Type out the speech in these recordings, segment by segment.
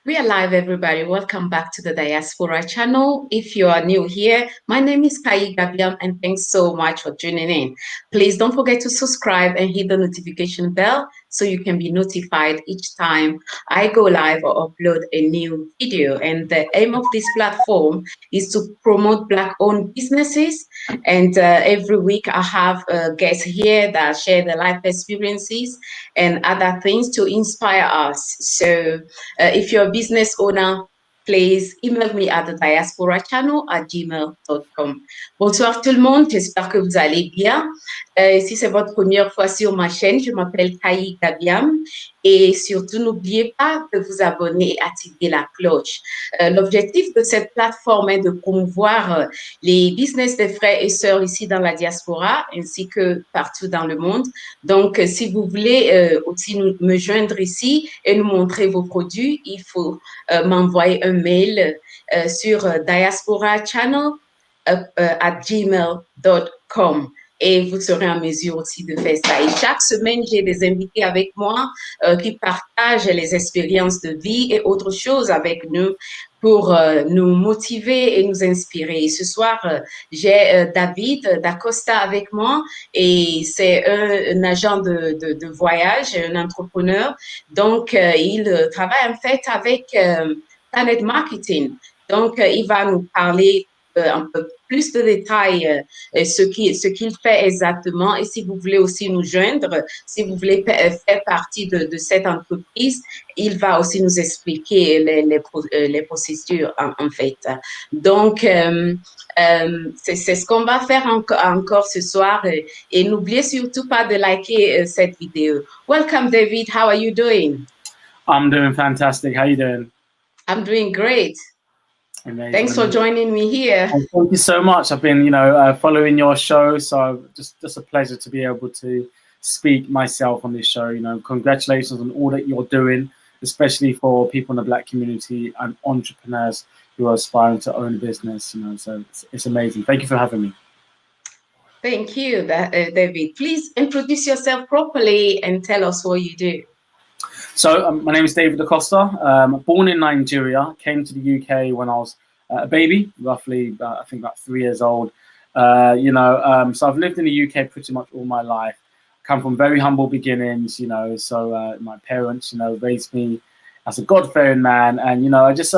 We are live, everybody. Welcome back to the Diaspora channel. If you are new here, my name is Kai Gabiam, and thanks so much for tuning in. Please don't forget to subscribe and hit the notification bell so you can be notified each time I go live or upload a new video. And the aim of this platform is to promote Black-owned businesses. And every week I have guests here that share their life experiences and other things to inspire us. So if you're a business owner, please email me at the diasporachannel@gmail.com. Bonsoir tout le monde, j'espère que vous allez bien. Si c'est votre première fois sur ma chaîne, je m'appelle Kai Gabiam et surtout n'oubliez pas de vous abonner et activer la cloche. L'objectif de cette plateforme est de promouvoir les business des frères et sœurs ici dans la diaspora ainsi que partout dans le monde. Donc, si vous voulez aussi me joindre ici et nous montrer vos produits, il faut m'envoyer un mail sur diasporachannel@gmail.com. Et vous serez en mesure aussi de faire ça. Et chaque semaine, j'ai des invités avec moi qui partagent les expériences de vie et autres choses avec nous pour nous motiver et nous inspirer. Et ce soir, j'ai David Dacosta avec moi et c'est un agent de voyage, un entrepreneur. Donc, il travaille en fait avec Planet Marketing. Donc, il va nous parler un peu plus de détails ce qu'il fait exactement. Et si vous voulez aussi nous joindre, si vous voulez faire partie de cette entreprise, il va aussi nous expliquer les procédures en fait. Donc, c'est ce qu'on va faire encore ce soir. Et n'oubliez surtout pas de liker cette vidéo. Welcome, David. How are you doing? I'm doing fantastic. How are you doing? I'm doing great. Amazing. Thanks for joining me here. Thank you so much. I've been, following your show, so just a pleasure to be able to speak myself on this show. Congratulations on all that you're doing, especially for people in the Black community and entrepreneurs who are aspiring to own a business. So it's amazing. Thank you for having me. Thank you, David. Please introduce yourself properly and tell us what you do. So my name is David Dacosta. Born in Nigeria, came to the UK when I was a baby, roughly, I think about 3 years old. So I've lived in the UK pretty much all my life. Come from very humble beginnings, so my parents, raised me as a God-fearing man. And, I just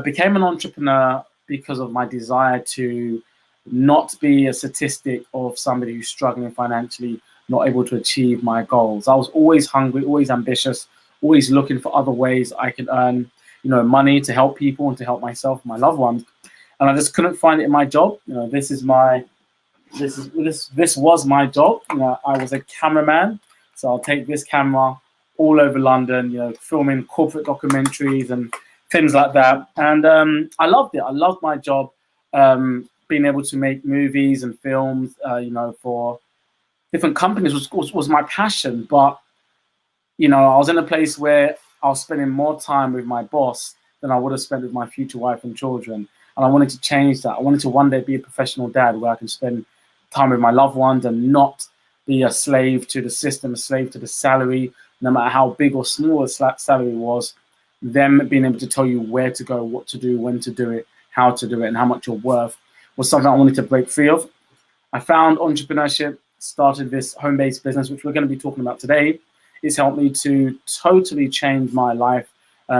became an entrepreneur because of my desire to not be a statistic of somebody who's struggling financially, not able to achieve my goals. I was always hungry, always ambitious, always looking for other ways I could earn, money to help people and to help myself, my loved ones. And I just couldn't find it in my job. This was my job. I was a cameraman, so I'll take this camera all over London, filming corporate documentaries and things like that. And I loved it. I loved my job, being able to make movies and films, for different companies was my passion. But, I was in a place where I was spending more time with my boss than I would have spent with my future wife and children. And I wanted to change that. I wanted to one day be a professional dad where I can spend time with my loved ones and not be a slave to the system, a slave to the salary, no matter how big or small the salary was. Them being able to tell you where to go, what to do, when to do it, how to do it, and how much you're worth was something I wanted to break free of. I found entrepreneurship, started this home-based business, which we're going to be talking about today. It's helped me to totally change my life,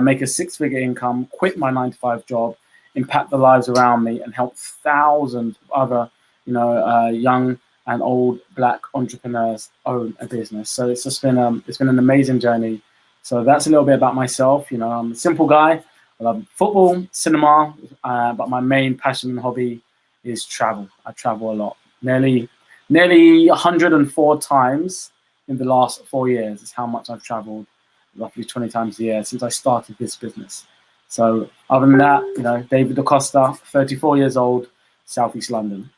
make a six-figure income, quit my 9-to-5 job, impact the lives around me, and help thousands of other, young and old Black entrepreneurs own a business. So it's just been an amazing journey. So that's a little bit about myself. I'm a simple guy. I love football, cinema, but my main passion and hobby is travel. I travel a lot. Nearly 104 times in the last 4 years is how much I've traveled, roughly 20 times a year since I started this business. So other than that, David Dacosta, 34 years old, Southeast London.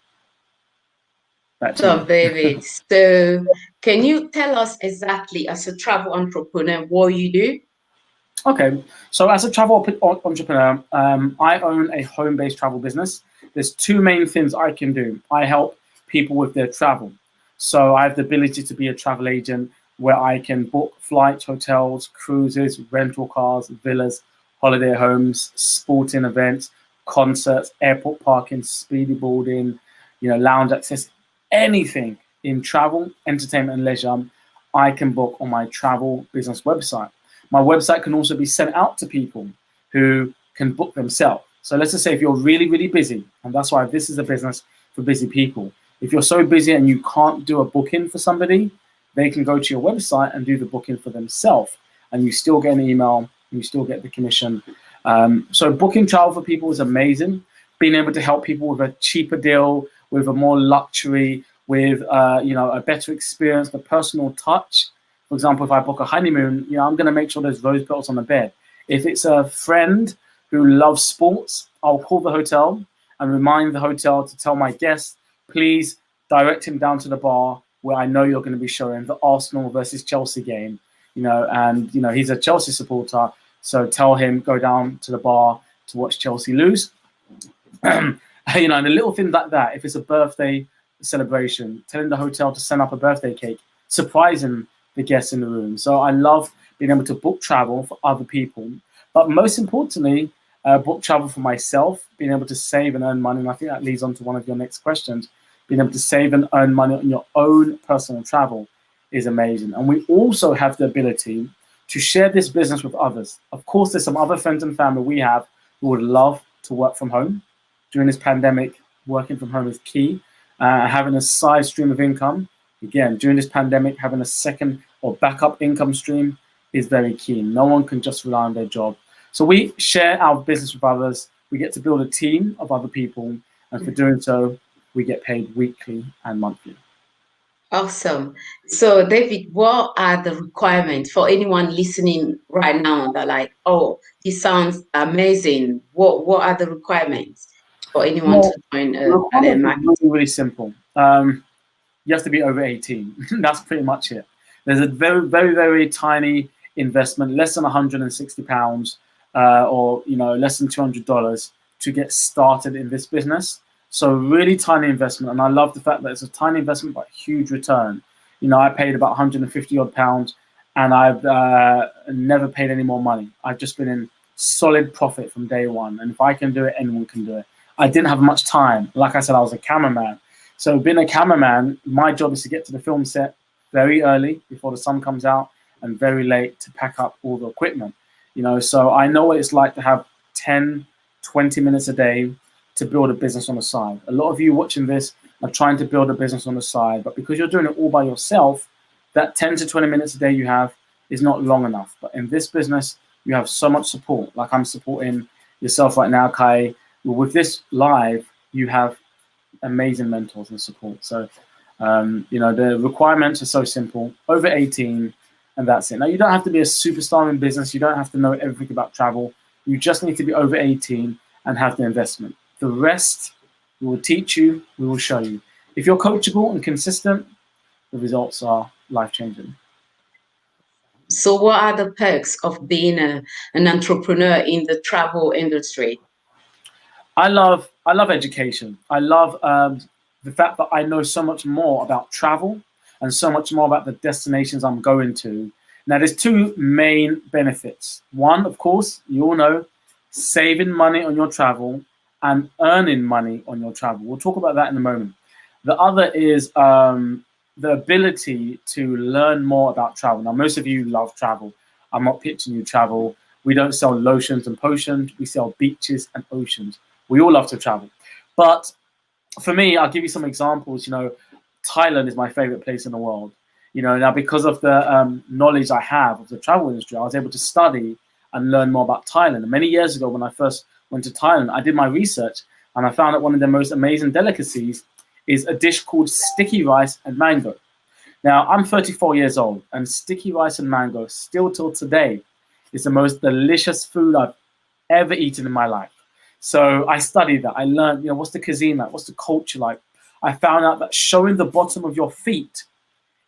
So, David, so can you tell us exactly, as a travel entrepreneur, what you do? Okay, so as a travel entrepreneur, I own a home-based travel business. There's two main things I can do. I help people with their travel. So I have the ability to be a travel agent where I can book flights, hotels, cruises, rental cars, villas, holiday homes, sporting events, concerts, airport parking, speedy boarding, lounge access, anything in travel, entertainment, and leisure, I can book on my travel business website. My website can also be sent out to people who can book themselves. So let's just say if you're really, really busy, and that's why this is a business for busy people. If you're so busy and you can't do a booking for somebody, they can go to your website and do the booking for themselves, and you still get an email, and you still get the commission. So booking travel for people is amazing. Being able to help people with a cheaper deal, with a more luxury, with a better experience, the personal touch. For example, if I book a honeymoon, I'm going to make sure there's rose petals on the bed. If it's a friend who loves sports, I'll call the hotel and remind the hotel to tell my guests, please direct him down to the bar where I know you're going to be showing the Arsenal versus Chelsea game, and he's a Chelsea supporter, so tell him go down to the bar to watch Chelsea lose. And the little things like that. If it's a birthday celebration, telling the hotel to send up a birthday cake, surprising the guests in the room. So I love being able to book travel for other people, but most importantly, book travel for myself, being able to save and earn money. And I think that leads on to one of your next questions. Being able to save and earn money on your own personal travel is amazing. And we also have the ability to share this business with others. Of course, there's some other friends and family we have who would love to work from home. During this pandemic, working from home is key. Having a side stream of income, again, during this pandemic, having a second or backup income stream is very key. No one can just rely on their job. So we share our business with others. We get to build a team of other people. And for doing so, we get paid weekly and monthly. Awesome. So, David, what are the requirements for anyone listening right now that like, oh, this sounds amazing? What are the requirements for anyone to join It's really, really simple. You have to be over 18. That's pretty much it. There's a very, very, very tiny investment, less than £160, or less than $200 to get started in this business. So really tiny investment, and I love the fact that it's a tiny investment but huge return. I paid about 150 odd pounds, and I've never paid any more money. I've just been in solid profit from day one, and if I can do it, anyone can do it. I didn't have much time. Like I said, I was a cameraman. So being a cameraman, my job is to get to the film set very early before the sun comes out and very late to pack up all the equipment. So I know what it's like to have 10, 20 minutes a day to build a business on the side. A lot of you watching this are trying to build a business on the side, but because you're doing it all by yourself, that 10 to 20 minutes a day you have is not long enough. But in this business, you have so much support. Like I'm supporting yourself right now, Kai. With this live, you have amazing mentors and support. So, the requirements are so simple. Over 18, and that's it. Now, you don't have to be a superstar in business. You don't have to know everything about travel. You just need to be over 18 and have the investment. The rest, we will teach you, we will show you. If you're coachable and consistent, the results are life-changing. So what are the perks of being an entrepreneur in the travel industry? I love education. I love the fact that I know so much more about travel and so much more about the destinations I'm going to. Now, there's two main benefits. One, of course, you all know, saving money on your travel and earning money on your travel. We'll talk about that in a moment. The other is the ability to learn more about travel. Now, most of you love travel. I'm not pitching you travel. We don't sell lotions and potions. We sell beaches and oceans. We all love to travel. But for me, I'll give you some examples. Thailand is my favorite place in the world. Now because of the knowledge I have of the travel industry, I was able to study and learn more about Thailand. And many years ago, when I first went to Thailand, I did my research and I found that one of the most amazing delicacies is a dish called sticky rice and mango. Now, I'm 34 years old, and sticky rice and mango, still till today, is the most delicious food I've ever eaten in my life. So I studied that. I learned, what's the cuisine like? What's the culture like? I found out that showing the bottom of your feet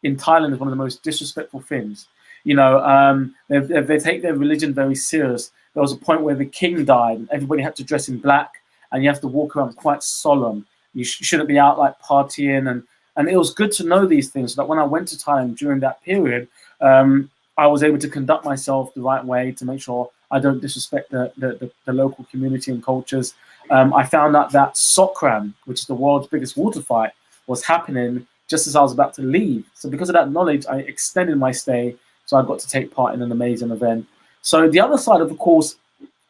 in Thailand is one of the most disrespectful things. They take their religion very serious. There was a point where the king died and everybody had to dress in black and you have to walk around quite solemn. You shouldn't be out like partying. And it was good to know these things so that when I went to Thailand during that period, I was able to conduct myself the right way to make sure I don't disrespect the local community and cultures. I found out that Sokran, which is the world's biggest water fight, was happening just as I was about to leave. So because of that knowledge, I extended my stay, so I got to take part in an amazing event. So the other side, of course,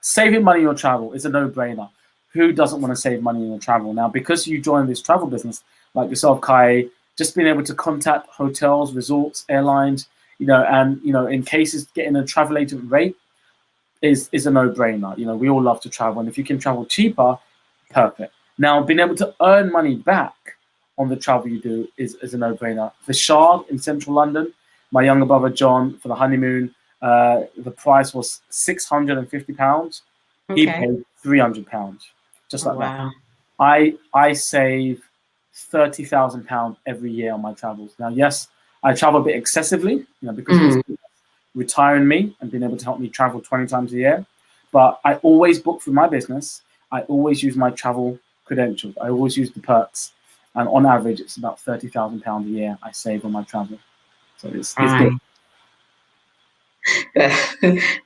saving money on your travel is a no-brainer. Who doesn't want to save money on your travel? Now, because you joined this travel business, like yourself, Kai, just being able to contact hotels, resorts, airlines, and in cases getting a travel agent rate is a no-brainer. We all love to travel, and if you can travel cheaper, perfect. Now, being able to earn money back on the travel you do is a no-brainer. The Shard in central London, my younger brother John, for the honeymoon, the price was £650. He paid £300, just like that. I save £30,000 every year on my travels. Now, yes, I travel a bit excessively, because it's retiring me and being able to help me travel 20 times a year. But I always book through my business. I always use my travel credentials. I always use the perks. And on average, it's about £30,000 a year I save on my travel. So it's good.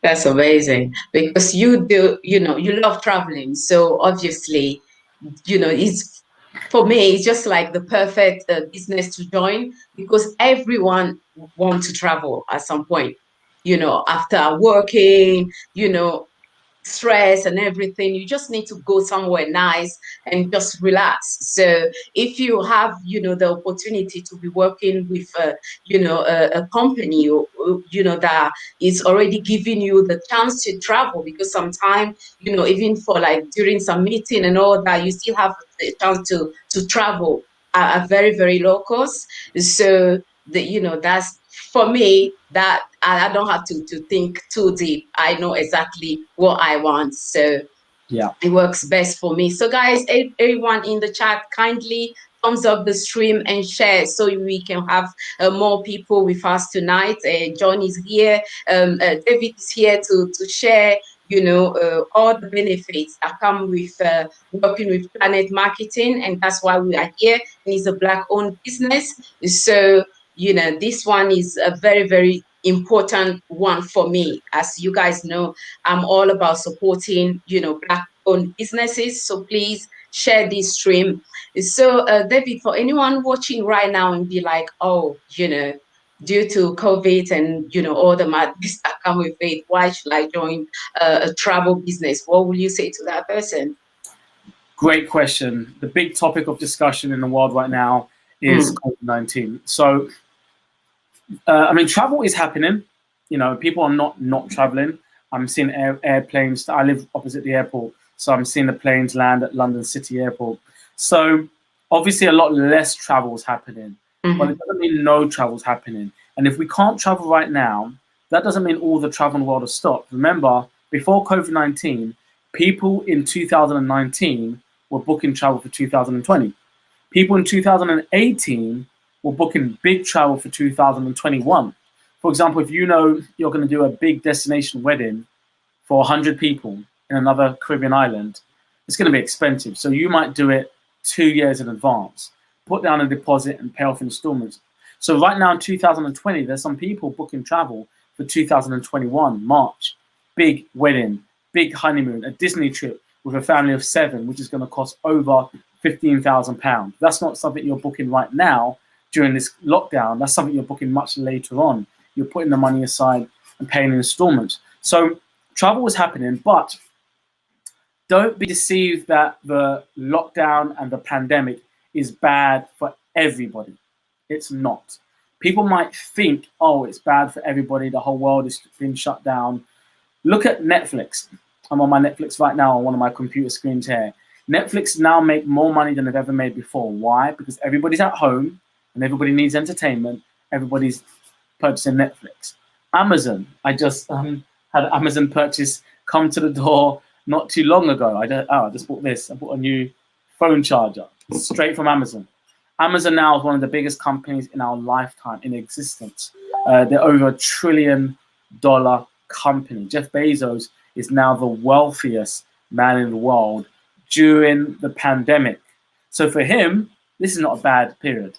That's amazing, because you love traveling. So obviously, it's, for me, it's just like the perfect business to join, because everyone wants to travel at some point, after working, stress and everything. You just need to go somewhere nice and just relax. So if you have the opportunity to be working with a company that is already giving you the chance to travel, because sometimes even for like during some meeting and all that, you still have the chance to travel at a very, very low cost. So that's, for me, that I don't have to think too deep. I know exactly what I want. So yeah, it works best for me. So guys, everyone in the chat, kindly thumbs up the stream and share, so we can have more people with us tonight. John is here. David is here to share all the benefits that come with working with Planet Marketing, and that's why we are here. And it's a Black-owned business. So this one is a very, very important one for me. As you guys know, I'm all about supporting, Black-owned businesses. So please share this stream. So, David, for anyone watching right now and be like, oh, due to COVID and, all the madness that come with it, why should I join a travel business? What will you say to that person? Great question. The big topic of discussion in the world right now is COVID-19. So, travel is happening. People are not traveling. I'm seeing airplanes. I live opposite the airport, so I'm seeing the planes land at London City Airport. So obviously a lot less travel is happening, but it doesn't mean no travel is happening. And if we can't travel right now, that doesn't mean all the travel in the world has stopped. Remember, before COVID-19, people in 2019 were booking travel for 2020. People in 2018 were booking big travel for 2021. For example, if you're going to do a big destination wedding for 100 people in another Caribbean island, it's going to be expensive. So you might do it 2 years in advance, put down a deposit and pay off installments. So right now in 2020, there's some people booking travel for 2021, March, big wedding, big honeymoon, a Disney trip with a family of 7, which is going to cost over £15,000. That's not something you're booking right now during this lockdown. That's something you're booking much later on. You're putting the money aside and paying installments. So travel is happening, but don't be deceived that the lockdown and the pandemic is bad for everybody. It's not. People might think, oh, it's bad for everybody. The whole world is being shut down. Look at Netflix. I'm on my Netflix right now on one of my computer screens here. Netflix now make more money than they've ever made before. Why? Because everybody's at home and everybody needs entertainment. Everybody's purchasing Netflix. Amazon. I just had Amazon purchase come to the door not too long ago. I just bought this. I bought a new phone charger straight from Amazon. Amazon now is one of the biggest companies in our lifetime in existence. They're over $1 trillion company. Jeff Bezos is now the wealthiest man in the world during the pandemic. So for him, this is not a bad period.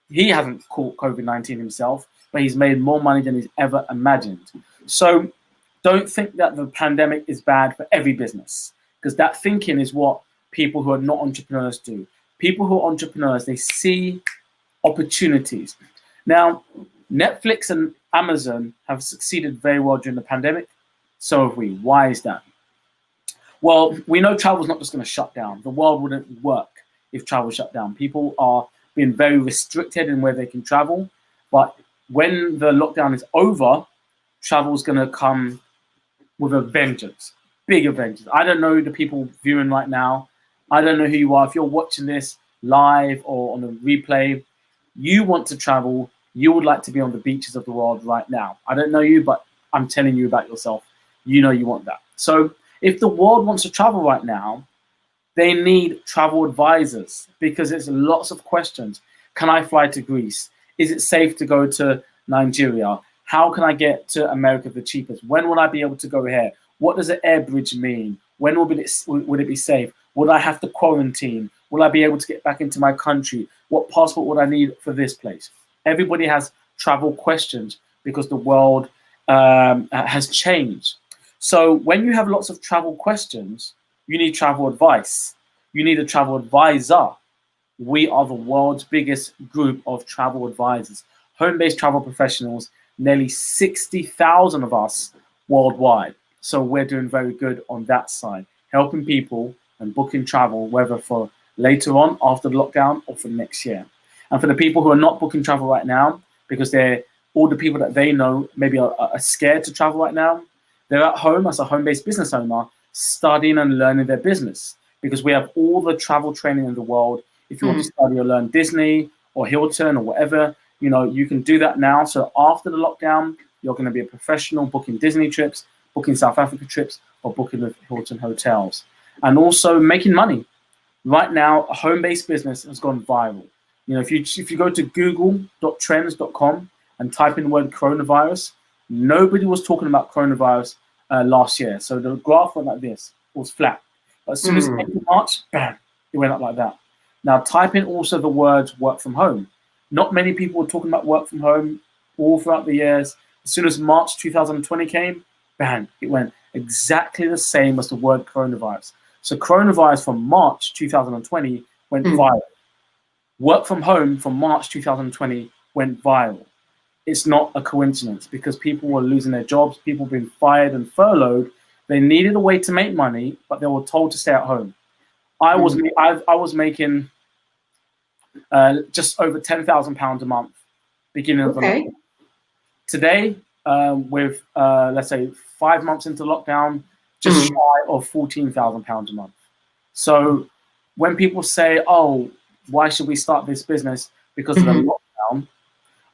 He hasn't caught COVID-19 himself, but he's made more money than he's ever imagined. So don't think that the pandemic is bad for every business, because that thinking is what people who are not entrepreneurs do. People who are entrepreneurs, they see opportunities. Now, Netflix and Amazon have succeeded very well during the pandemic. So have we. Why is that? Well, we know travel's not just going to shut down. The world wouldn't work if travel shut down. People are being very restricted in where they can travel. But when the lockdown is over, travel's going to come with a vengeance, big vengeance. I don't know the people viewing right now. I don't know who you are. If you're watching this live or on a replay, you want to travel. You would like to be on the beaches of the world right now. I don't know you, but I'm telling you about yourself. You know you want that. So if the world wants to travel right now, they need travel advisors, because there's lots of questions. Can I fly to Greece? Is it safe to go to Nigeria? How can I get to America the cheapest? When will I be able to go here? What does an air bridge mean? When would it be safe? Would I have to quarantine? Will I be able to get back into my country? What passport would I need for this place? Everybody has travel questions because the world has changed. So when you have lots of travel questions, you need travel advice. You need a travel advisor. We are the world's biggest group of travel advisors, home-based travel professionals, nearly 60,000 of us worldwide. So we're doing very good on that side, helping people and booking travel, whether for later on after the lockdown or for next year. And for the people who are not booking travel right now, because they're all the people that they know maybe are scared to travel right now, they're at home as a home-based business owner, studying and learning their business, because we have all the travel training in the world. If you want to study or learn Disney or Hilton or whatever, you know, you can do that now. So after the lockdown, you're going to be a professional booking Disney trips, booking South Africa trips, or booking the Hilton hotels, and also making money. Right now, a home-based business has gone viral. You know, if you go to google.trends.com and type in the word coronavirus, nobody was talking about coronavirus last year. So the graph went like this. It was flat. But as soon as it came to March, bam, it went up like that. Now type in also the words work from home. Not many people were talking about work from home all throughout the years. As soon as March 2020 came, bang, it went exactly the same as the word coronavirus. So coronavirus from March 2020 went viral. Work from home from March 2020 went viral. It's not a coincidence, because people were losing their jobs, people being fired and furloughed. They needed a way to make money, but they were told to stay at home. I was making just over £10,000 a month beginning of the lockdown. Today, with let's say 5 months into lockdown, just shy of £14,000 a month. So when people say, "Oh, why should we start this business because of the lockdown?"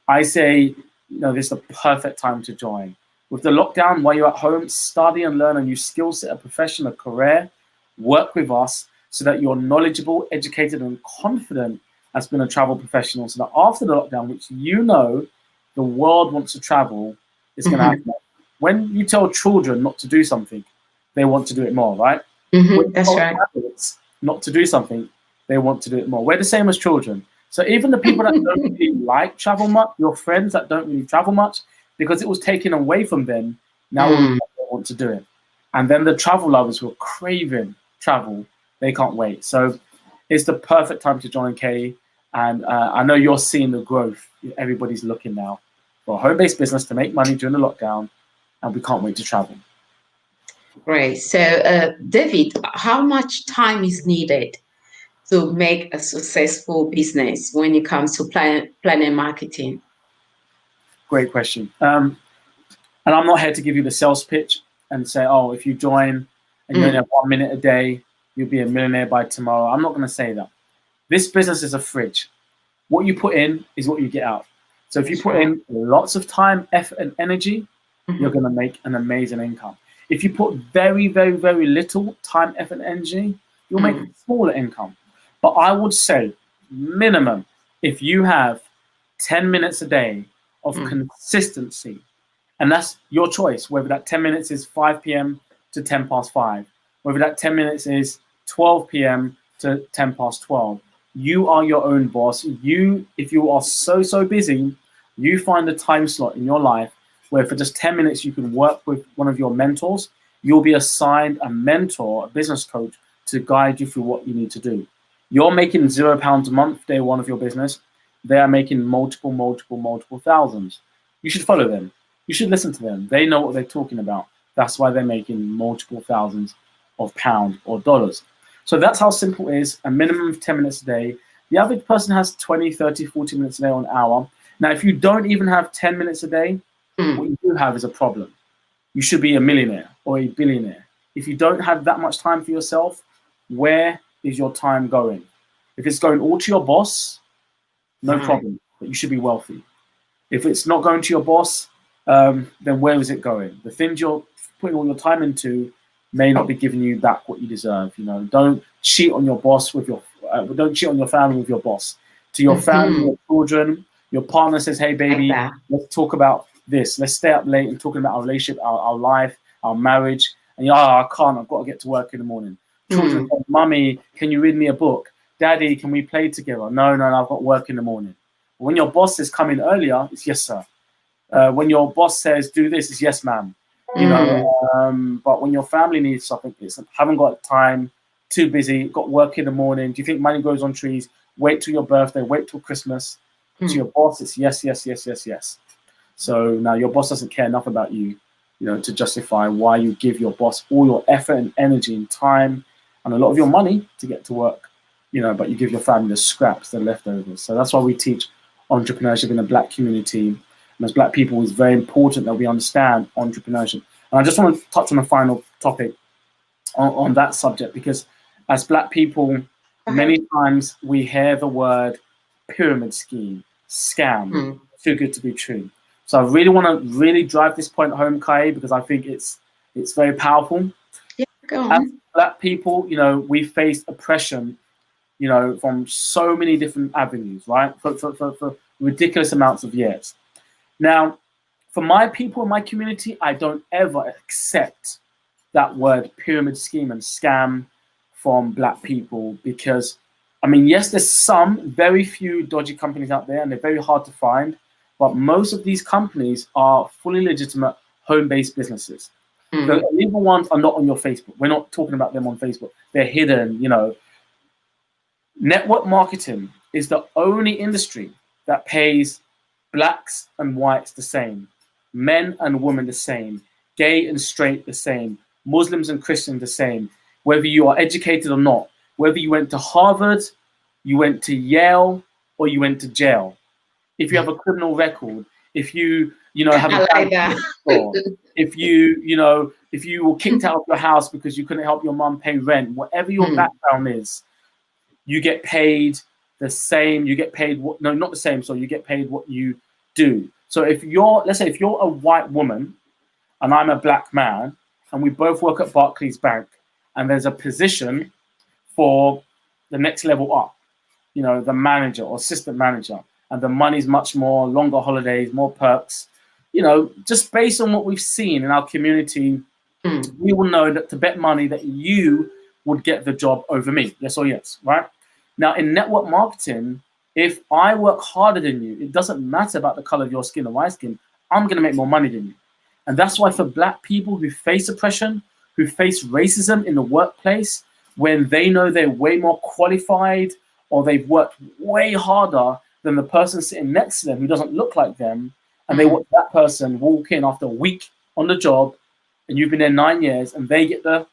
I say, you know, this is the perfect time to join. With the lockdown, while you're at home, study and learn a new skill set, a profession, a career. Work with us so that you're knowledgeable, educated, and confident as being a travel professional. So that after the lockdown, which you know the world wants to travel, is going to happen. When you tell children not to do something, they want to do it more, right? That's right. Adults not to do something, they want to do it more. We're the same as children. So even the people that don't really like travel much, your friends that don't really travel much, because it was taken away from them, now they want to do it. And then the travel lovers who are craving travel, they can't wait. So it's the perfect time to join, Kay. And I know you're seeing the growth. Everybody's looking now for a home-based business to make money during the lockdown, and we can't wait to travel. Great. So, David, how much time is needed to make a successful business when it comes to planning marketing? Great question. And I'm not here to give you the sales pitch and say, oh, if you join and you only have 1 minute a day, you'll be a millionaire by tomorrow. I'm not going to say that. This business is a fridge. What you put in is what you get out. So if you put in lots of time, effort, and energy, you're going to make an amazing income. If you put very, very, very little time, effort, and energy, you'll make a smaller income. But I would say minimum, if you have 10 minutes a day of consistency, and that's your choice, whether that 10 minutes is 5 p.m. to 10 past 5, whether that 10 minutes is 12 p.m. to 10 past 12. You are your own boss. If you are so busy, you find a time slot in your life where for just 10 minutes you can work with one of your mentors. You'll be assigned a mentor, a business coach, to guide you through what you need to do. You're making £0 a month day one of your business. They are making multiple thousands. You should follow them. You should listen to them. They know what they're talking about. That's why they're making multiple thousands of pounds or dollars. So that's how simple it is. A minimum of 10 minutes a day. The average person has 20, 30, 40 minutes a day or an hour. Now, if you don't even have 10 minutes a day, what you do have is a problem. You should be a millionaire or a billionaire. If you don't have that much time for yourself, where is your time going? If it's going all to your boss, no problem, but you should be wealthy. If it's not going to your boss, then where is it going? The things you're putting all your time into may not be giving you back what you deserve. You know, don't cheat on your boss with your, don't cheat on your family with your boss. To your family, your children, your partner says, "Hey, baby, let's talk about this. Let's stay up late and talking about our relationship, our life, our marriage." And you're, "Oh, I can't. I've got to get to work in the morning." Children say, "Mummy, can you read me a book? Daddy, can we play together?" No, I've got work in the morning. When your boss says come in earlier, it's yes, sir. When your boss says do this, it's yes, ma'am. You know, but when your family needs something, it's haven't got time, too busy, got work in the morning. Do you think money grows on trees? Wait till your birthday, wait till Christmas. To your boss, it's yes. So now your boss doesn't care enough about you, you know, to justify why you give your boss all your effort and energy and time and a lot of your money to get to work, you know, but you give your family the scraps, the leftovers. So that's why we teach entrepreneurship in the Black community. And as Black people, it's very important that we understand entrepreneurship. And I just want to touch on a final topic on that subject, because as Black people, many times we hear the word pyramid scheme, scam, too good to be true. So I really want to really drive this point home, Kai, because I think it's very powerful. Yeah, go on. As Black people, you know, we face oppression, you know, from so many different avenues, right? For ridiculous amounts of years. Now, for my people in my community, I don't ever accept that word pyramid scheme and scam from Black people, because, I mean, yes, there's some very few dodgy companies out there and they're very hard to find, but most of these companies are fully legitimate home-based businesses. The illegal ones are not on your Facebook. We're not talking about them on Facebook. They're hidden, you know. Network marketing is the only industry that pays Blacks and whites the same, men and women the same, gay and straight the same, Muslims and Christians the same, whether you are educated or not, whether you went to Harvard, you went to Yale, or you went to jail. If you have a criminal record, if you know, have a bad score, if you were kicked out of your house because you couldn't help your mum pay rent, whatever your background is, you get paid the same. You get paid not the same. So you get paid what you do. So if let's say if you're a white woman and I'm a Black man and we both work at Barclays Bank and there's a position for the next level up, you know, the manager or assistant manager, and the money's much more, longer holidays, more perks, you know, just based on what we've seen in our community, we will know that to bet money that you would get the job over me. Yes or yes, right? Now, in network marketing, if I work harder than you, it doesn't matter about the color of your skin or my skin, I'm going to make more money than you. And that's why for Black people who face oppression, who face racism in the workplace, when they know they're way more qualified or they've worked way harder than the person sitting next to them who doesn't look like them, and they watch that person walk in after a week on the job, and you've been there 9 years, and they get the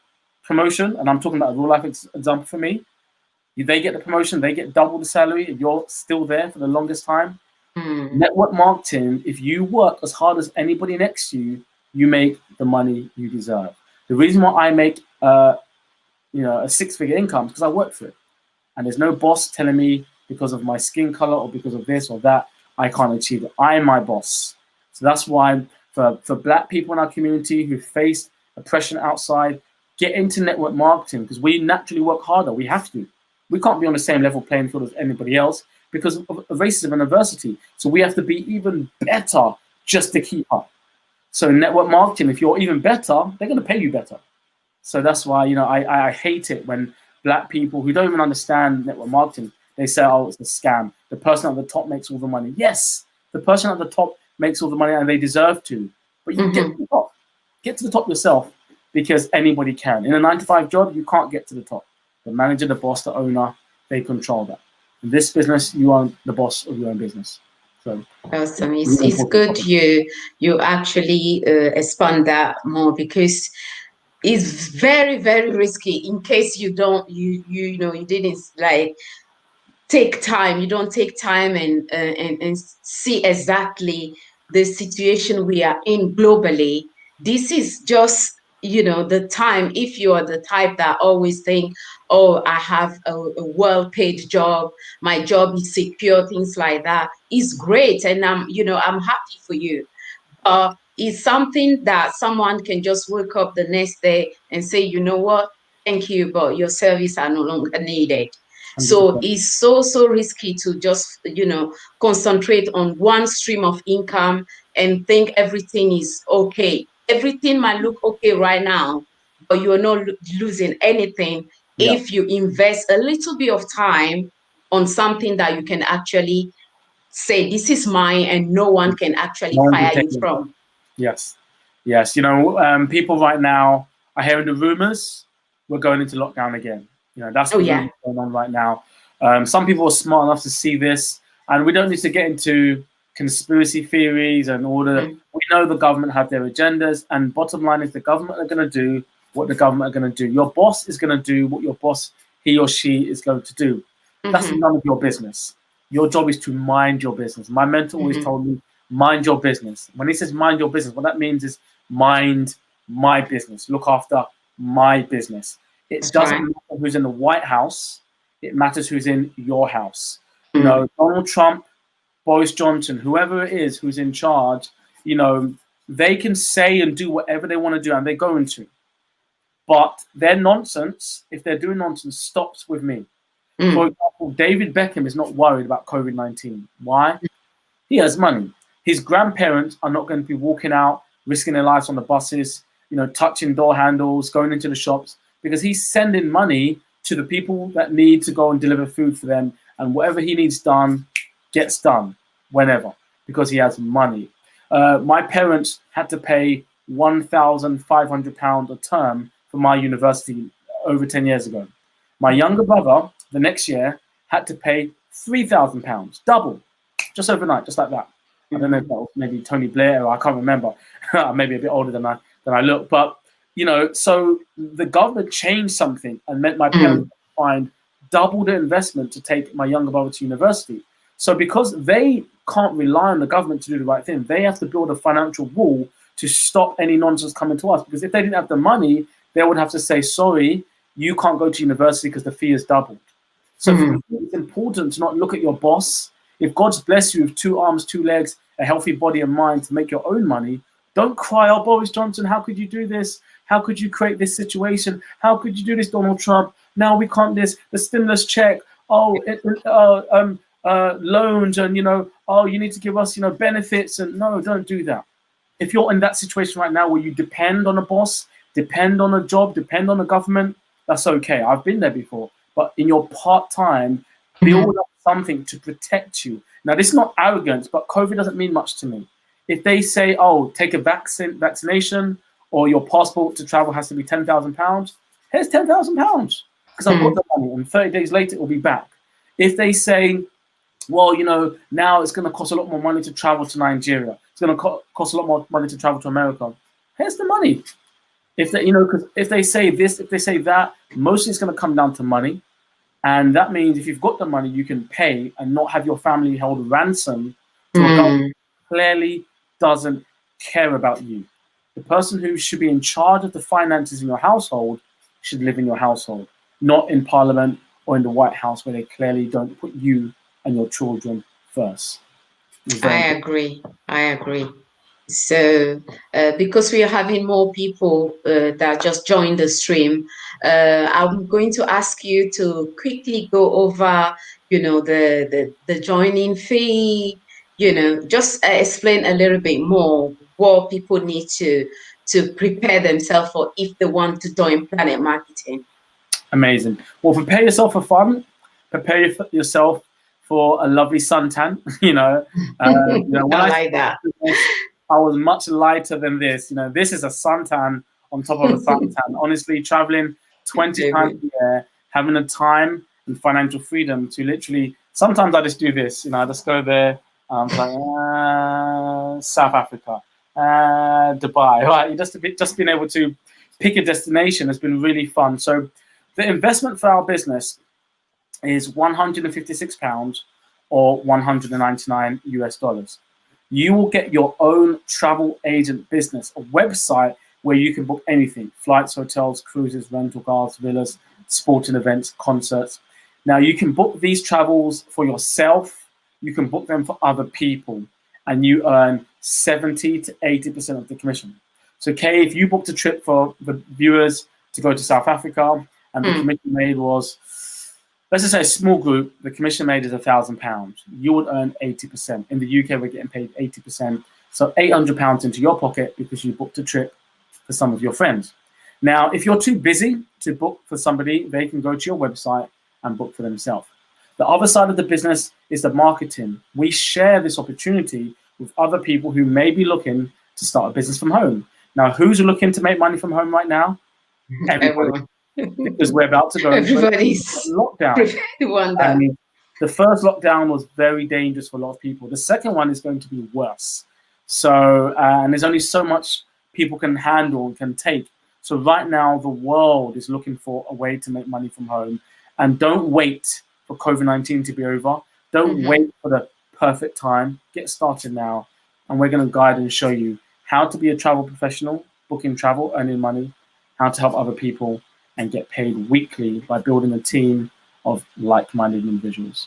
promotion, and I'm talking about a real life example for me, they get the promotion, they get double the salary, and you're still there for the longest time. Network marketing, if you work as hard as anybody next to you, you make the money you deserve. The reason why I make a 6-figure income is because I work for it. And there's no boss telling me because of my skin color or because of this or that, I can't achieve it. I am my boss. So that's why for Black people in our community who face oppression outside, get into network marketing, because we naturally work harder. We have to. We can't be on the same level playing field as anybody else because of racism and adversity. So we have to be even better just to keep up. So in network marketing, if you're even better, they're going to pay you better. So that's why, you know, I hate it when Black people who don't even understand network marketing, they say, oh, it's a scam. The person at the top makes all the money. Yes, the person at the top makes all the money and they deserve to. But you get to the top. Get to the top yourself, because anybody can. In a 9-to-5 job, you can't get to the top. The manager, the boss, the owner, they control that. In this business, you are the boss of your own business. So awesome. It's good you actually expand that more, because it's very, very risky in case you don't you know you didn't like take time. You don't take time and see exactly the situation we are in globally. This is just, the time. If you are the type that always think, oh, I have a well-paid job, my job is secure, things like that, is great, and I'm happy for you. It's something that someone can just wake up the next day and say, you know what, thank you, but your service are no longer needed. 100%. So it's so risky to just, concentrate on one stream of income and think everything is okay. Everything might look okay right now, but you're not losing anything if you invest a little bit of time on something that you can actually say, this is mine, and no one can actually No one can fire you take it. from. Yes. People right now are hearing the rumors we're going into lockdown again. That's the rumor going on right now. Some people are smart enough to see this, and we don't need to get into conspiracy theories and all the. We know the government have their agendas, and bottom line is the government are going to do what the government are going to do. Your boss is going to do what your boss, he or she, is going to do. That's none of your business. Your job is to mind your business. My mentor always told me, mind your business. When he says mind your business, what that means is mind my business. Look after my business. It doesn't matter who's in the White House. It matters who's in your house. Donald Trump, Boris Johnson, whoever it is who's in charge, they can say and do whatever they want to do, and they're going to. But their nonsense, if they're doing nonsense, stops with me. For example, David Beckham is not worried about COVID-19. Why? He has money. His grandparents are not going to be walking out, risking their lives on the buses, touching door handles, going into the shops, because he's sending money to the people that need to go and deliver food for them, and whatever he needs done gets done whenever, because he has money. My parents had to pay £1,500 a term for my university over 10 years ago. My younger brother, the next year, had to pay £3,000, double, just overnight, just like that. I don't know if that was maybe Tony Blair, or I can't remember. Maybe a bit older than I look. But, so the government changed something and meant my parents find double the investment to take my younger brother to university. So because they can't rely on the government to do the right thing, they have to build a financial wall to stop any nonsense coming to us. Because if they didn't have the money, they would have to say, sorry, you can't go to university because the fee is doubled. So for me, it's important to not look at your boss. If God's blessed you with 2 arms, 2 legs, a healthy body and mind to make your own money, don't cry, oh, Boris Johnson, how could you do this? How could you create this situation? How could you do this, Donald Trump? Now we can't this, the stimulus check, loans, and, you need to give us, benefits. And no, don't do that. If you're in that situation right now where you depend on a boss, depend on a job, depend on the government, that's okay. I've been there before. But in your part-time, build up something to protect you. Now, this is not arrogance, but COVID doesn't mean much to me. If they say, oh, take a vaccination, or your passport to travel has to be £10,000, here's £10,000, because I've got the money, and 30 days later it will be back. If they say, well, now it's going to cost a lot more money to travel to Nigeria, it's going to cost a lot more money to travel to America, here's the money. If they, because if they say this, if they say that, mostly it's going to come down to money. And that means if you've got the money, you can pay and not have your family held ransom to a government that clearly doesn't care about you. The person who should be in charge of the finances in your household should live in your household, not in Parliament or in the White House, where they clearly don't put you and your children first. I agree. So because we are having more people that just joined the stream, I'm going to ask you to quickly go over, the joining fee, just explain a little bit more what people need to prepare themselves for if they want to join Planet Marketing. Amazing. Well, prepare yourself for fun. Prepare yourself for a lovely suntan. I like that. I was much lighter than this. You know, this is a suntan on top of a suntan. Honestly, traveling 20 times a year, having the time and financial freedom to literally, sometimes I just do this, you know, I just go there, like, South Africa, Dubai, right? You just being able to pick a destination has been really fun. So the investment for our business is £156 or 199 US dollars. You will get your own travel agent business, a website where you can book anything: flights, hotels, cruises, rental cars, villas, sporting events, concerts. Now, you can book these travels for yourself, you can book them for other people, and you earn 70 to 80% of the commission. So, Kay, if you booked a trip for the viewers to go to South Africa, and the commission made was, let's just say a small group, the commission made is £1,000. You would earn 80%. In the UK, we're getting paid 80%. So £800 into your pocket because you booked a trip for some of your friends. Now, if you're too busy to book for somebody, they can go to your website and book for themselves. The other side of the business is the marketing. We share this opportunity with other people who may be looking to start a business from home. Now, who's looking to make money from home right now? Everybody. Because we're about to go into lockdown. And the first lockdown was very dangerous for a lot of people. The second one is going to be worse. So, and there's only so much people can handle and can take. So right now, the world is looking for a way to make money from home. And don't wait for COVID-19 to be over. Don't wait for the perfect time. Get started now. And we're going to guide and show you how to be a travel professional, booking travel, earning money, how to help other people, and get paid weekly by building a team of like-minded individuals.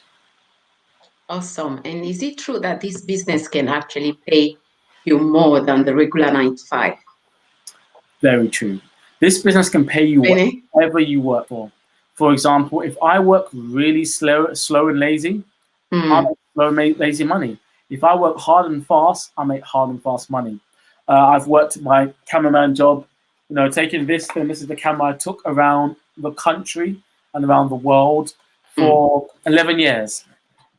Awesome. And is it true that this business can actually pay you more than the regular 9 to 5? Very true. This business can pay you whatever you work for. For example, if I work really slow and lazy, I make slow and lazy money. If I work hard and fast, I make hard and fast money. I've worked my cameraman job, you know, taking this, and this is the camera I took around the country and around the world for 11 years.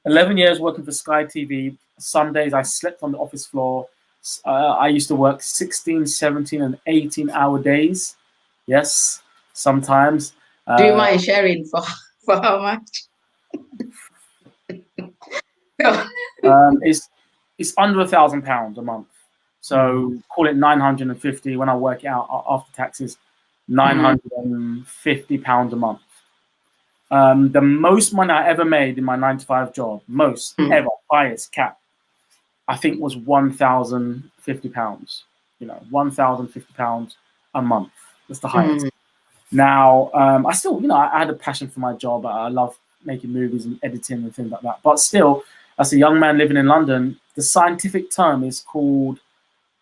11 years working for Sky TV. Some days I slept on the office floor. I used to work 16, 17, and 18-hour days. Yes, sometimes. Do you mind sharing for how much? It's under £1,000 a month. So call it 950 when I work it out after taxes, £950 a month. The most money I ever made in my 9 to 5 job, most ever, highest cap, I think was £1,050. You know, £1,050 a month. That's the highest. Now, I still, you know, I had a passion for my job. I love making movies and editing and things like that. But still, as a young man living in London, the scientific term is called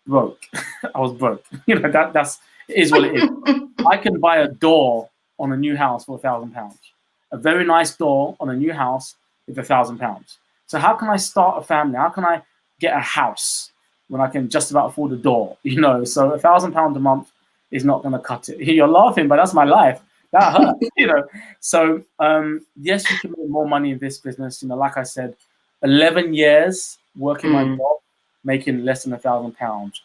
broke. I was broke. You know, that's it is what it is. I can buy a door on a new house for £1,000. A very nice door on a new house with £1,000. So how can I start a family? How can I get a house when I can just about afford a door? You know, so £1,000 a month is not going to cut it. You're laughing, but that's my life. That hurts, you know. So yes, you can make more money in this business. You know, like I said, 11 years working my job, making less than £1,000.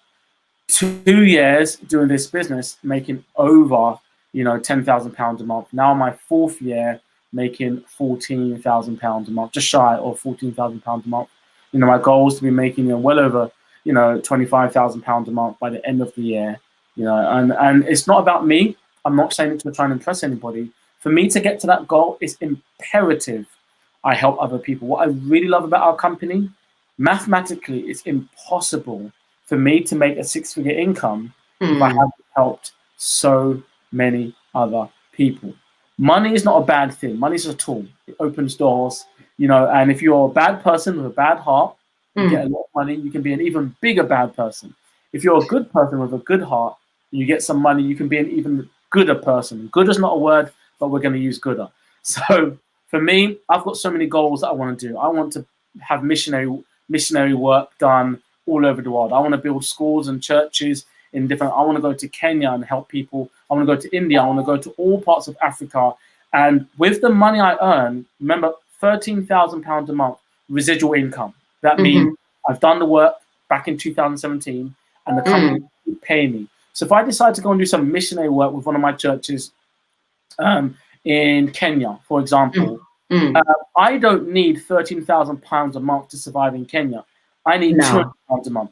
2 years doing this business, making over, you know, £10,000 a month. Now my 4th year, making £14,000 a month, just shy of £14,000 a month. You know, my goal is to be making, you know, well over, you know, £25,000 a month by the end of the year. You know, and it's not about me. I'm not saying it to try and impress anybody. For me to get to that goal, it's imperative I help other people. What I really love about our company, mathematically, it's impossible for me to make a 6-figure income if I haven't helped so many other people. Money is not a bad thing. Money is a tool. It opens doors, you know, and if you're a bad person with a bad heart, you get a lot of money, you can be an even bigger bad person. If you're a good person with a good heart, you get some money, you can be an even gooder person. Good is not a word, but we're going to use gooder. So for me, I've got so many goals that I want to do. I want to have missionary work done all over the world. I want to build schools and churches in different. I want to go to Kenya and help people. I want to go to India. I want to go to all parts of Africa. And with the money I earn, remember, £13,000 a month residual income. That means I've done the work, back in 2017, and the company pay me. So if I decide to go and do some missionary work with one of my churches in Kenya, for example, I don't need £13,000 a month to survive in Kenya. I need £200 a month.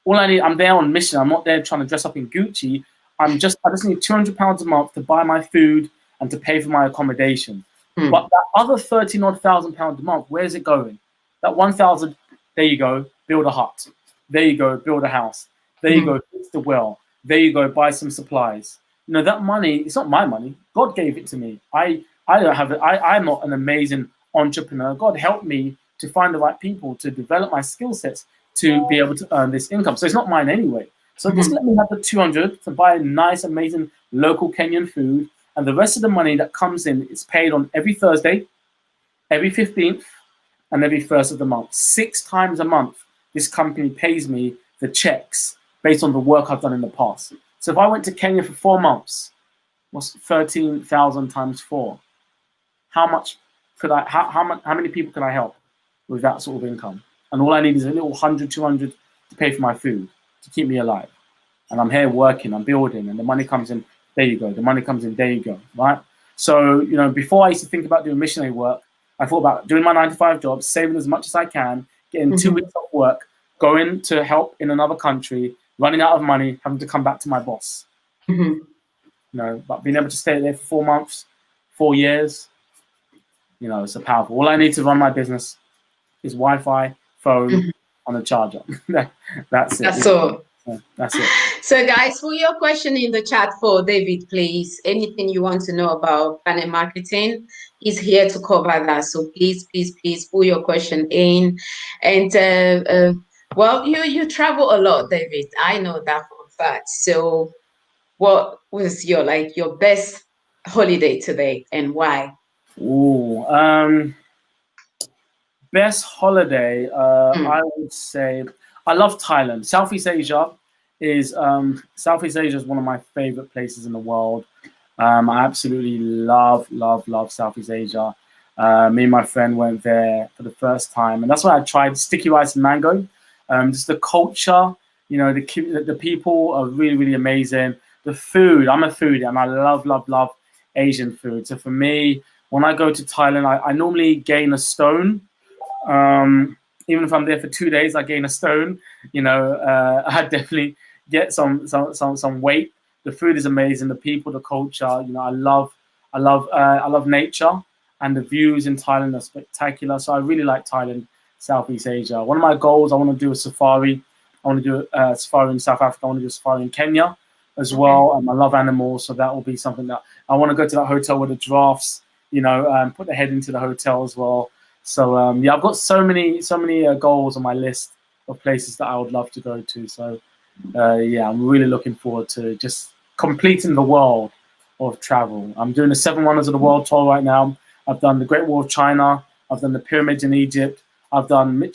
All I need, I'm there on mission. I'm not there trying to dress up in Gucci. I just need £200 a month to buy my food and to pay for my accommodation. But that other £13,000 a month, where's it going? That 1,000, there you go, build a hut. There you go, build a house. There you go, fix the well. There you go, buy some supplies. You know, that money, it's not my money. God gave it to me. I don't have it. I'm not an amazing entrepreneur. God helped me to find the right people, to develop my skill sets, to be able to earn this income. So it's not mine anyway. So just let me have the 200 to buy nice, amazing local Kenyan food. And the rest of the money that comes in is paid on every Thursday, every 15th, and every 1st of the month. 6 times a month, this company pays me the checks based on the work I've done in the past. So if I went to Kenya for 4 months, what's 13,000 times 4? How much could I, how many people can I help with that sort of income? And all I need is a little 100, 200 to pay for my food, to keep me alive. And I'm here working, I'm building, and the money comes in, there you go. The money comes in, there you go, right? So, you know, before I used to think about doing missionary work, I thought about doing my 9-to-5 job, saving as much as I can, getting 2 weeks off work, going to help in another country, running out of money, having to come back to my boss. You know, but being able to stay there for 4 months, 4 years, you know, it's a powerful. All I need to run my business is Wi-Fi, phone, and a charger. That's it. That's all. That's it. So, guys, put your question in the chat for David, please. Anything you want to know about Planet Marketing, he's here to cover that. So please, please, please put your question in. And well, you travel a lot, David. I know that for a fact. So, what was your best holiday today, and why? Ooh, best holiday, I would say I love Thailand. Southeast Asia is one of my favorite places in the world. I absolutely love Southeast Asia. Me and my friend went there for the first time, and that's why I tried sticky rice and mango. Just the culture, you know, the people are really amazing. The food, I'm a foodie, and I love Asian food. So for me, when I go to Thailand, I normally gain a stone. Even if I'm there for 2 days, I gain a stone. You know, I definitely get some weight. The food is amazing. The people, the culture. You know, I love nature, and the views in Thailand are spectacular. So I really like Thailand, Southeast Asia. One of my goals, I want to do a safari. I want to do a safari in South Africa. I want to do a safari in Kenya as well. I love animals, so that will be something that I want to go to that hotel with the giraffes. You know, put the head into the hotel as well. So yeah, I've got so many goals on my list of places that I would love to go to. So yeah, I'm really looking forward to just completing the world of travel. I'm doing the 7 Wonders of the World tour right now. I've done the Great Wall of China. I've done the pyramids in Egypt. I've done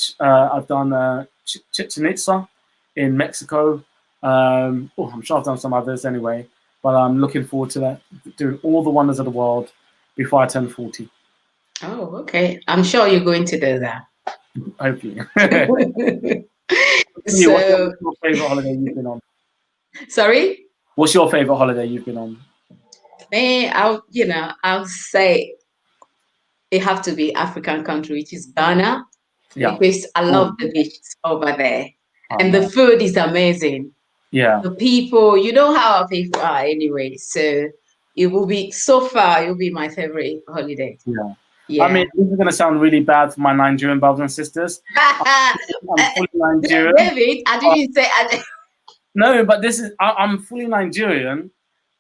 Chichen Itza in Mexico. I'm sure I've done some others anyway. But I'm looking forward to that, doing all the wonders of the world before I turn 40. Oh, okay. I'm sure you're going to do that. Hopefully. So, what's your favorite holiday you've been on? Sorry? What's your favorite holiday you've been on? Me, I'll say it have to be African country, which is Ghana. Yeah. Because I love the beaches over there. Oh, and the food is amazing. Yeah. The people, you know how our people are anyway. So it will be my favorite holiday. Yeah. Yeah. I mean, this is going to sound really bad for my Nigerian brothers and sisters. I'm fully Nigerian. David, I didn't say. No, but I'm fully Nigerian.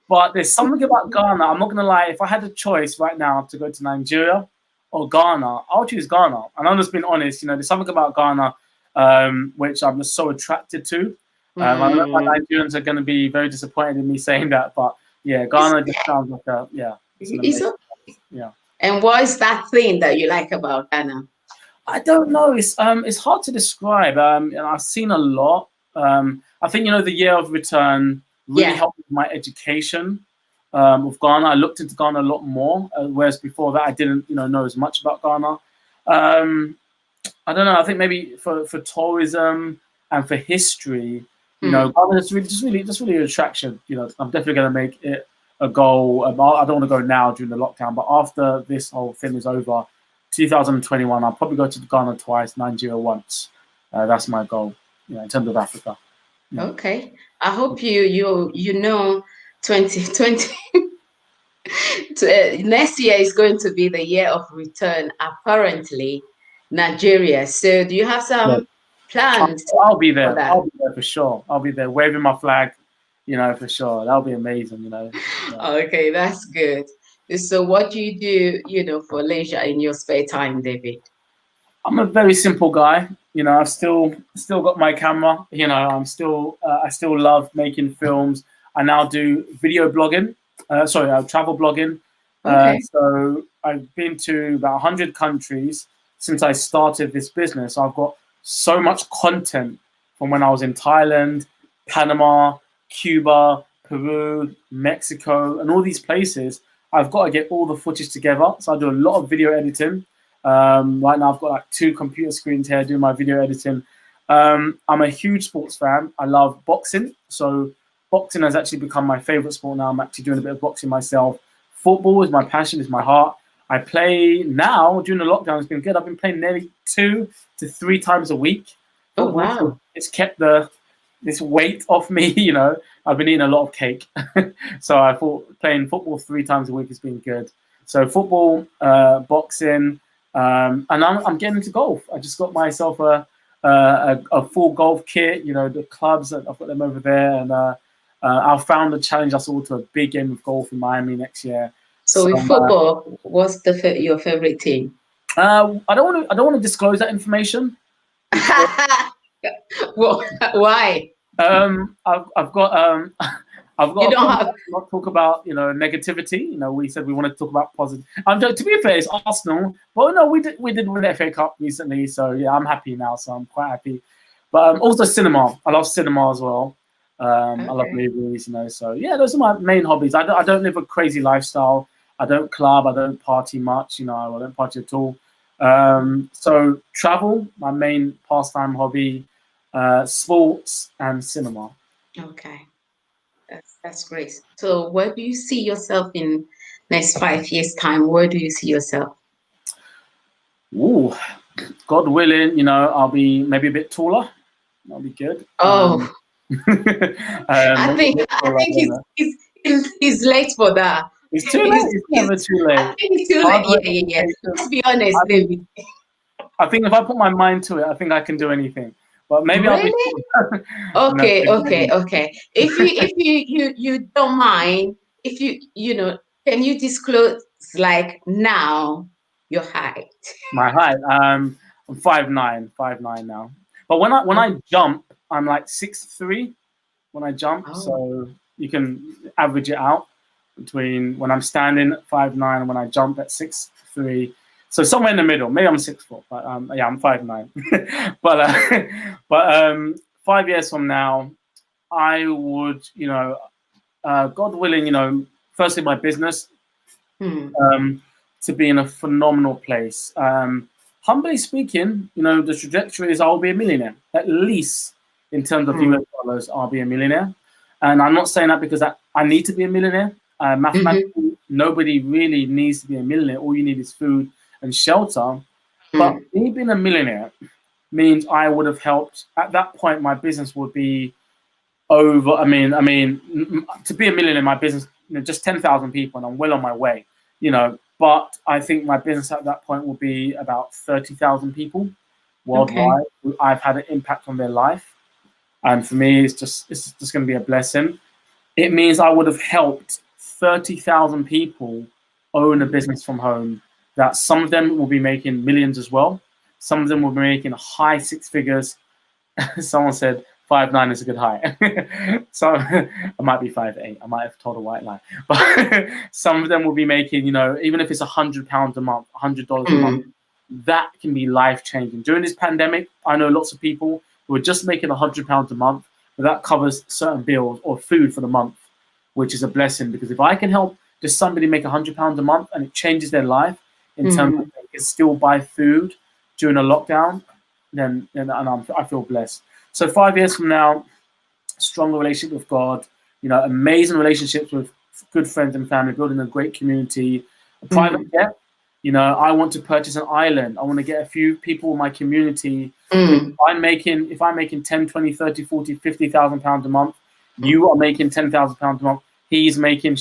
But there's something about Ghana. I'm not going to lie. If I had a choice right now to go to Nigeria or Ghana, I'll choose Ghana. And I'm just being honest. You know, there's something about Ghana which I'm just so attracted to. I know my Nigerians are going to be very disappointed in me saying that, but yeah, Ghana just sounds like yeah. And what is that thing that you like about Ghana? I don't know. It's hard to describe. And I've seen a lot. I think, you know, the year of return really helped with my education with Ghana. I looked into Ghana a lot more, whereas before that I didn't, know as much about Ghana. I don't know. I think maybe for tourism, and for history, you know, Ghana is just really an attraction. You know, I'm definitely going to make it a goal. I don't want to go now during the lockdown, but after this whole thing is over, 2021, I'll probably go to Ghana twice, Nigeria once. That's my goal, you know, in terms of Africa. Yeah. Okay. I hope you know 2020 next year is going to be the year of return, apparently, Nigeria. So do you have some plans I'll be there. for that? I'll be there for sure. I'll be there waving my flag, you know, for sure. That'll be amazing, you know. Yeah. Okay, that's good. So what do you do, for leisure in your spare time, David? I'm a very simple guy. You know, I've still got my camera. You know, I still love making films. I now do video blogging. Travel blogging. Okay. So I've been to about 100 countries since I started this business. I've got so much content from when I was in Thailand, Panama, Cuba, Peru, Mexico, and all these places. I've got to get all the footage together. So I do a lot of video editing. Right now I've got like 2 computer screens here doing my video editing. I'm a huge sports fan. I love boxing. So boxing has actually become my favorite sport now. I'm actually doing a bit of boxing myself. Football is my passion, is my heart. I play now during the lockdown. It's been good. I've been playing nearly 2 to 3 times a week. Oh, wow. It's kept this weight off me, you know. I've been eating a lot of cake. So I thought playing football 3 times a week has been good. So football, boxing, and I'm getting into golf. I just got myself a full golf kit, you know, the clubs, I've got them over there. And our founder challenged us all to a big game of golf in Miami next year. So in football, what's your favorite team? I don't want to disclose that information. Well, why? I've got You don't have not talk about, you know, negativity. You know, we said we want to talk about positive. To be fair, it's Arsenal, but no, we did win the FA Cup recently, so yeah, I'm happy now. So I'm quite happy. But also cinema. I love cinema as well. I love movies, you know. So yeah, those are my main hobbies. I don't live a crazy lifestyle. I don't club. I don't party much. You know, I don't party at all. So travel, my main pastime hobby, sports and cinema. Okay. That's great. So where do you see yourself in next 5 years' time? Where do you see yourself? Ooh, God willing, you know, I'll be maybe a bit taller. That'll be good. Oh, I think he's late for that. It's too late. It's never too late. I think it's too late. Yeah. Let's be honest, David. I think if I put my mind to it, I think I can do anything. But maybe really? I'll be Okay. If you don't mind, if can you disclose like now your height? My height. I'm 5'9" now. But when I jump, I'm like 6'3" when I jump. So you can average it out between when I'm standing at 5'9" and when I jump at 6'3". So somewhere in the middle. Maybe I'm 6 foot, but yeah, I'm 5'9". but 5 years from now, I would, you know, God willing, you know, firstly my business to be in a phenomenal place. Humbly speaking, you know, the trajectory is I'll be a millionaire, at least in terms of US dollars. I'll be a millionaire, and I'm not saying that because I need to be a millionaire. Mathematically, nobody really needs to be a millionaire. All you need is food and shelter. But me being a millionaire means I would have helped. At that point, my business would be over. I mean, to be a millionaire, my business, you know, just 10,000 people, and I'm well on my way. You know, but I think my business at that point will be about 30,000 people worldwide. Okay. I've had an impact on their life, and for me, it's just going to be a blessing. It means I would have helped 30,000 people own a business from home. That some of them will be making millions as well. Some of them will be making high 6 figures. Someone said 5'9" is a good height. So I might be 5'8". I might have told a white lie. But some of them will be making, you know, even if it's £100 a month, $100 a month, that can be life-changing. During this pandemic, I know lots of people who are just making £100 a month, but that covers certain bills or food for the month, which is a blessing. Because if I can help just somebody make £100 a month and it changes their life in terms of they can still buy food during a lockdown, then I feel blessed. So 5 years from now, stronger relationship with God, amazing relationships with good friends and family, building a great community, a private jet. I want to purchase an island. I want to get a few people in my community. If I'm making 10, 20, 30, 40, 50,000 pounds a month, you are making 10,000 pounds a month. She's making.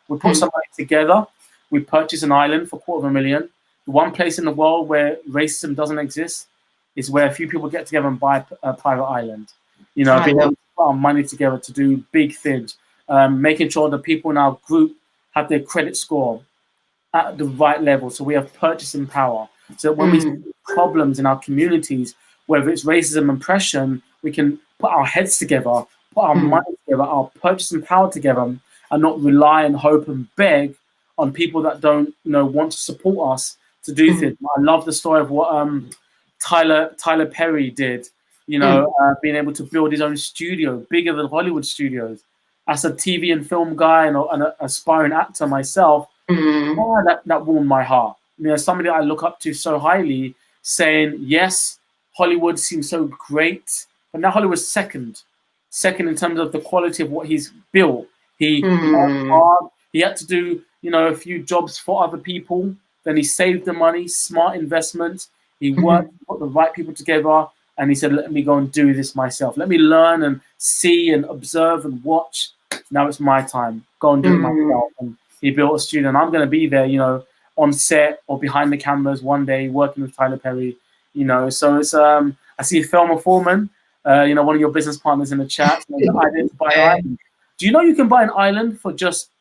We put some money together. We purchase an island for $250,000. The one place in the world where racism doesn't exist is where a few people get together and buy a private island. Being able to put our money together to do big things, making sure that people in our group have their credit score at the right level, so we have purchasing power. So when we see problems in our communities, whether it's racism, oppression, we can put our heads together, put our money together, our purchasing power together, and not rely and hope and beg on people that don't, want to support us to do things. I love the story of what Tyler Perry did. Being able to build his own studio, bigger than Hollywood studios. As a TV and film guy and an aspiring actor myself, that warmed my heart. Somebody I look up to so highly, saying, yes, Hollywood seems so great, but now Hollywood's second in terms of the quality of what he's built. He worked hard. He had to do, a few jobs for other people. Then he saved the money, smart investment. He worked, put the right people together, and he said, let me go and do this myself. Let me learn and see and observe and watch. Now it's my time. Go and do it myself. And he built a studio, and I'm going to be there, on set or behind the cameras one day, working with Tyler Perry. So it's I see Thelma Foreman, one of your business partners in the chat. To buy an island. Do you know you can buy an island for just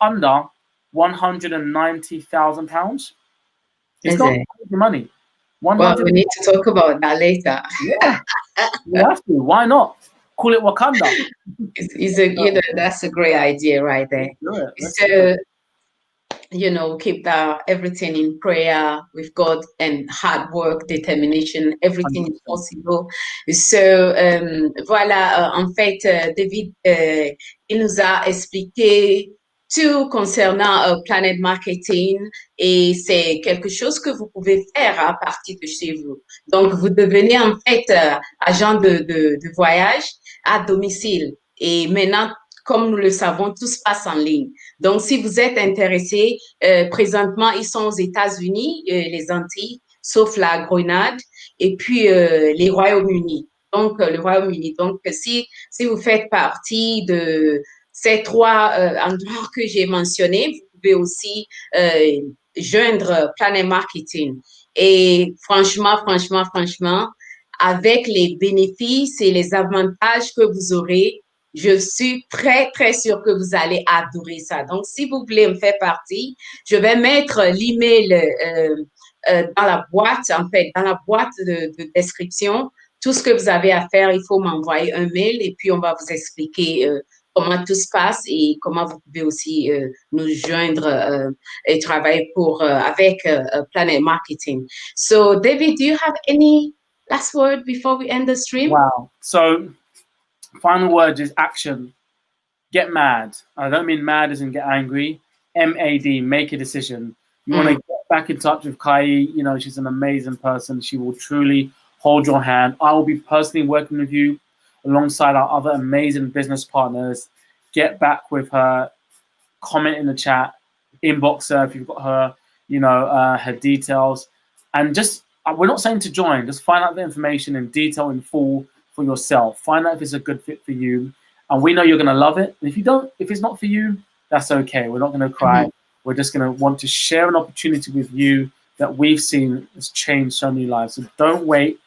under £190,000? It's not money. Well, we need to talk about that later. Yeah, we have to. Why not? Call it Wakanda. That's a great idea right there. So, keep everything in prayer with God and hard work, determination, everything is possible. So, voilà, en fait, David, il nous a expliqué tout concernant Planet Marketing, et c'est quelque chose que vous pouvez faire à partir de chez vous. Donc, vous devenez en fait agent de voyage à domicile. Et maintenant, comme nous le savons, tout se passe en ligne. Donc, si vous êtes intéressé, présentement, ils sont aux États-Unis, les Antilles, sauf la Grenade, et puis les Royaumes-Unis. Donc, le Royaume-Uni. Donc, si vous faites partie de ces trois endroits que j'ai mentionnés, vous pouvez aussi joindre Planet Marketing. Et franchement, avec les bénéfices et les avantages que vous aurez, je suis très, très sûre que vous allez adorer ça. Donc, si vous voulez me faire partie, je vais mettre l'email dans la boîte, en fait, dans la boîte de description. Tout ce que vous avez à faire, il faut m'envoyer un mail et puis on va vous expliquer comment tout se passe et comment vous pouvez aussi nous joindre et travailler avec Planet Marketing. So, David, do you have any last word before we end the stream? Wow. So, final word is action. Get mad. I don't mean mad as in get angry. MAD, make a decision. You want to get back in touch with Kai. She's an amazing person. She will truly hold your hand. I will be personally working with you alongside our other amazing business partners. Get back with her, comment in the chat, inbox her if you've got her, her details. And just, we're not saying to join, just find out the information in detail, in full for yourself. Find out if it's a good fit for you. And we know you're going to love it. And if it's not for you, that's okay. We're not going to cry. We're just going to want to share an opportunity with you that we've seen has changed so many lives. So don't wait.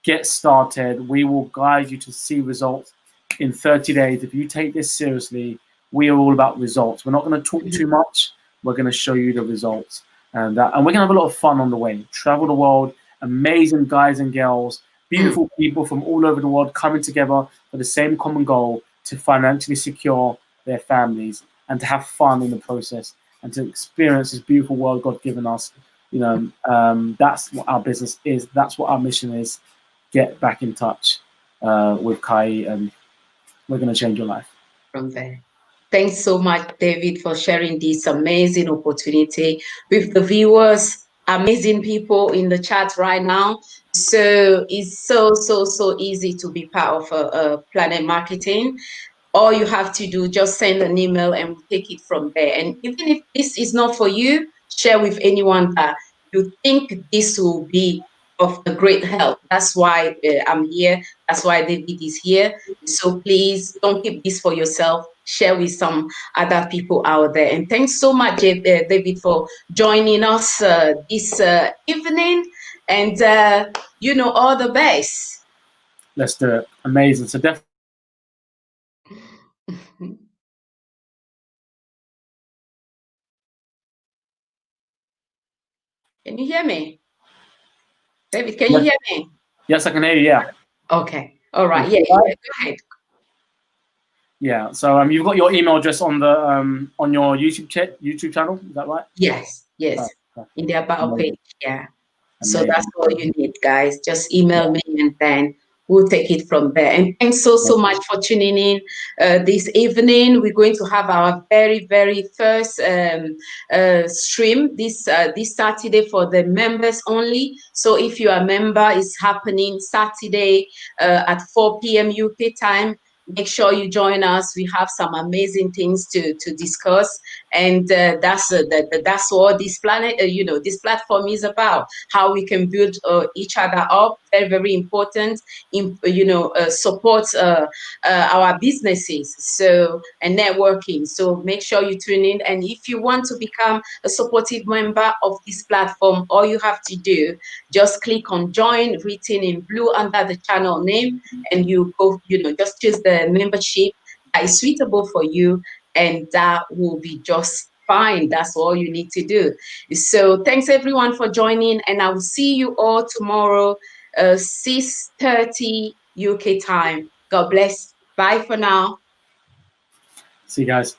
Get started. We will guide you to see results in 30 days. If you take this seriously, we are all about results. We're not going to talk too much. We're going to show you the results. And we're going to have a lot of fun on the way. Travel the world, amazing guys and girls, beautiful people from all over the world coming together for the same common goal to financially secure their families and to have fun in the process and to experience this beautiful world God's given us. That's what our business is. That's what our mission is. Get back in touch with Kai, and we're going to change your life. From there. Thanks so much, David, for sharing this amazing opportunity with the viewers, amazing people in the chat right now. So it's so easy to be part of Planet Marketing. All you have to do, just send an email and we'll take it from there. And even if this is not for you, share with anyone that you think this will be of a great help. That's why I'm here. That's why David is here. So please don't keep this for yourself. Share with some other people out there. And thanks so much, David, for joining us this evening. And, all the best. Let's do it. Amazing. So definitely. Can you hear me? David, can you hear me? Yes, I can hear you, yeah. Okay. All right. Yeah, go ahead. Yeah. So you've got your email address on the on your YouTube channel, is that right? Yes. In the about page. Yeah. So Amazing. that's all you need, guys. Just email me and then we'll take it from there. And thanks so much for tuning in this evening. We're going to have our very first stream this Saturday for the members only. So if you are a member, it's happening Saturday at 4 p.m. UK time. Make sure you join us. We have some amazing things to discuss, and that's what this this platform is about. How we can build each other up. Very important. Support our businesses. So and networking. So make sure you tune in. And if you want to become a supportive member of this platform, all you have to do, just click on join, written in blue under the channel name, and you go. Just choose the membership that is suitable for you, and that will be just fine. That's all you need to do. So thanks everyone for joining, and I will see you all tomorrow, 6:30 UK time. God bless. Bye for now. See you guys.